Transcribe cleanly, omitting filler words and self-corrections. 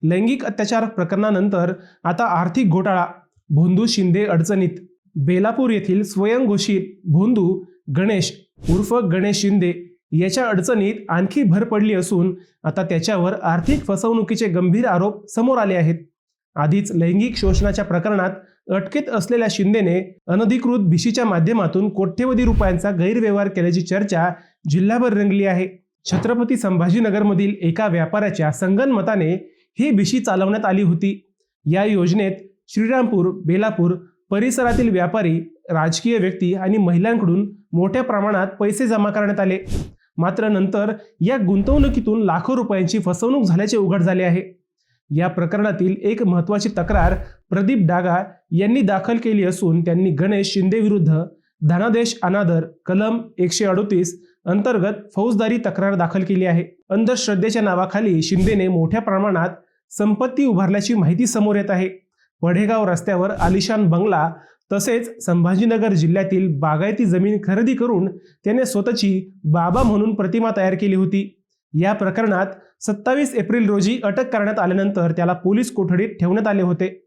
लैंगिक अत्याचार प्रकरणानंतर आता आर्थिक घोटाळा, भोंदू शिंदे अडचणीत। बेलापूर येथील स्वयंघोषित भोंदू गणेश उर्फ गणेश शिंदे याच्या अडचणीत आणखी भर पडली असून आता त्याच्यावर आर्थिक फसवणुकीचे गंभीर आरोप समोर आले आहेत। आधीच लैंगिक शोषणाच्या प्रकरणात अटकेत असलेल्या शिंदेने अनधिकृत भिशीच्या माध्यमातून कोट्यवधी रुपयांचा गैरव्यवहार केल्याची चर्चा जिल्हाभर रंगली आहे। छत्रपती संभाजीनगरमधील एका व्यापाऱ्याच्या संगनमताने ही भिशी चालवण्यात आली होती। या योजनेत श्रीरामपूर, बेलापूर परिसरातील व्यापारी, राजकीय व्यक्ती आणि महिलांकडून मोठ्या प्रमाणात पैसे जमा करण्यात आले। मात्र नंतर या गुंतवणुकीतून लाखो रुपयांची फसवणूक झाल्याचे उघड झाले आहे। या प्रकरणातील एक महत्त्वाची तक्रार प्रदीप डागा यांनी दाखल केली असून त्यांनी गणेश शिंदे विरुद्ध धनादेश अनादर कलम 138 अंतर्गत फौजदारी तक्रार दाखल केली आहे। अंधश्रद्धेच्या नावाखाली शिंदेने मोठ्या प्रमाणात संपत्ती उभारल्याची माहिती समोर येत आहे। पढेगाव रस्त्यावर आलिशान बंगला तसेच संभाजीनगर जिल्ह्यातील बागायती जमीन खरेदी करून त्याने स्वतःची बाबा म्हणून प्रतिमा तयार केली होती। या प्रकरणात 27 एप्रिल रोजी अटक करण्यात आल्यानंतर त्याला पोलीस कोठडीत ठेवण्यात आले होते।